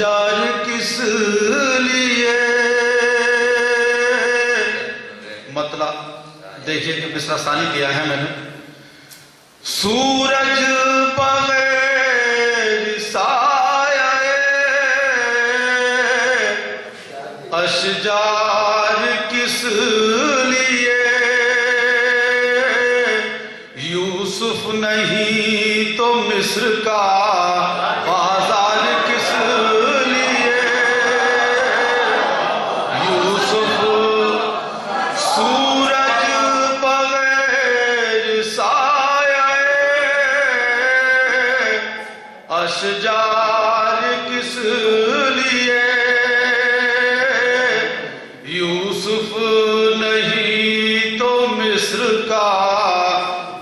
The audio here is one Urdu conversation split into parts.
اشجار کس لیے. مطلب دیکھیے کہ مصرع ثانی دیا ہے میں نے. سورج بغیر سایہ اشجار کس لیے. یوسف نہیں تو مصر کا بازار کس لیے. یوسف سورج بغیر سایہ اشجار کس لیے. یوسف نہیں تو مصر کا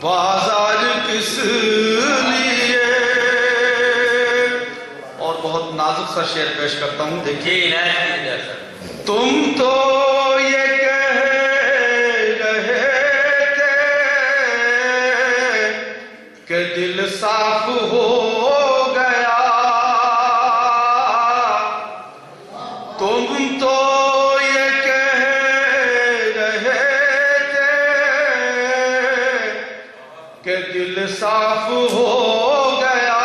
بازار کس لیے. اور بہت نازک سا شعر پیش کرتا ہوں دیکھیے. تم تو یہ کہہ رہے تھے کہ دل صاف ہو گیا. تم تو یہ کہہ رہے تھے کہ دل صاف ہو گیا.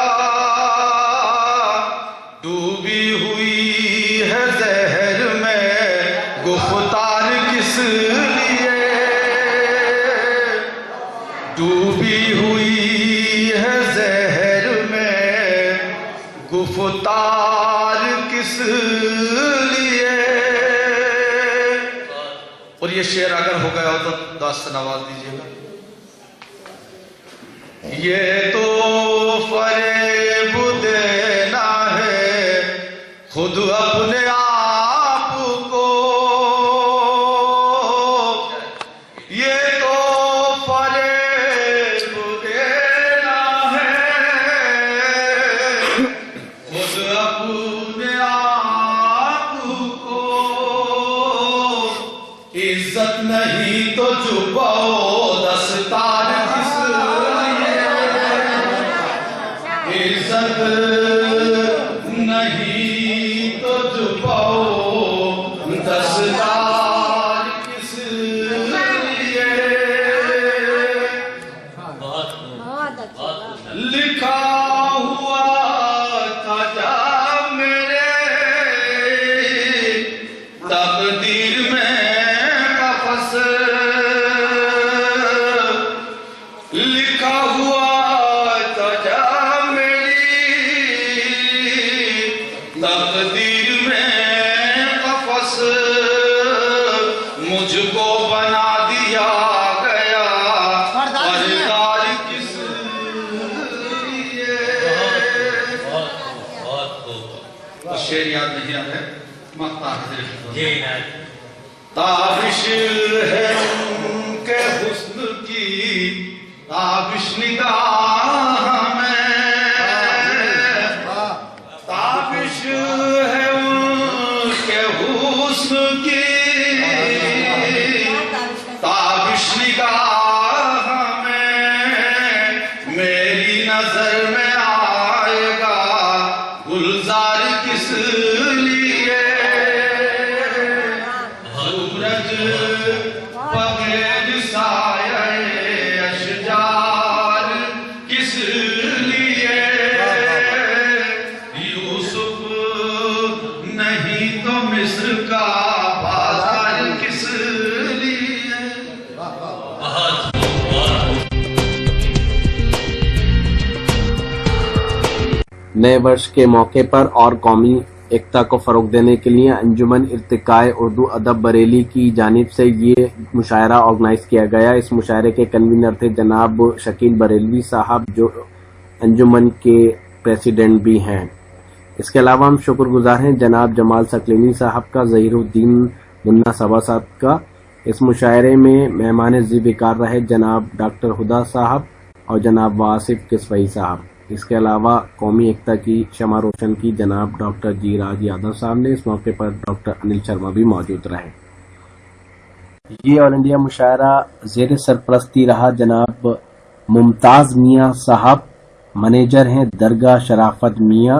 ڈوبی ہوئی ہے زہر میں گفتار کس لیے. ڈوبی ہوئی ہے زہر میں گفتار کس لیے. اور یہ شعر اگر ہو گیا ہو تو دست سے نواز دیجیے گا. یہ تو فریب دینا ہے خود اپنے آپ کو. یہ تو فریب دینا ہے خود اپنے آپ کو. عزت نہیں تو چھپاؤ دستار کس لیے. عزت نہیں تو چھپاؤ دستار کس لیے. لکھا ہوا تھا جا میرے تقدیر میں قفس. لکھا ہوا تھا جا تقدیر میں قفس. مجھ کو بنا دیا گیا پردار کس لیے. شعر یاد نہیں آتا ہے. تابش ہے ان کے حسن کی تابش نگاہ میں. تابش ہے ان کے حسن کی تابش نگاہ میں. میری نظر میں آئے گا گلزار کس لیے. سورج بغیر سایہ اشجار کس لیے. یوسف نہیں تو مصر کا بازار کس لیے. نئے ورش کے موقع پر اور قومی ایکتا کو فروغ دینے کے لیے انجمن ارتقائے اردو ادب بریلی کی جانب سے یہ مشاعرہ آرگنائز کیا گیا. اس مشاعرے کے کنوینر تھے جناب شکیل بریلوی صاحب جو انجمن کے پریزیڈنٹ بھی ہیں. اس کے علاوہ ہم شکر گزار ہیں جناب جمال سکلینی صاحب کا، ظہیر الدین منا صبا صاحب کا. اس مشاعرے میں مہمان ذی-وقار رہے جناب ڈاکٹر ہدا صاحب اور جناب واصف کسوئی صاحب. اس کے علاوہ قومی ایکتا کی شمع روشن کی جناب ڈاکٹر جی راج یادو صاحب نے. اس موقع پر ڈاکٹر انل شرما بھی موجود رہے. یہ آل انڈیا مشاعرہ زیر سرپرستی رہا جناب ممتاز میاں صاحب، منیجر ہیں درگاہ شرافت میاں،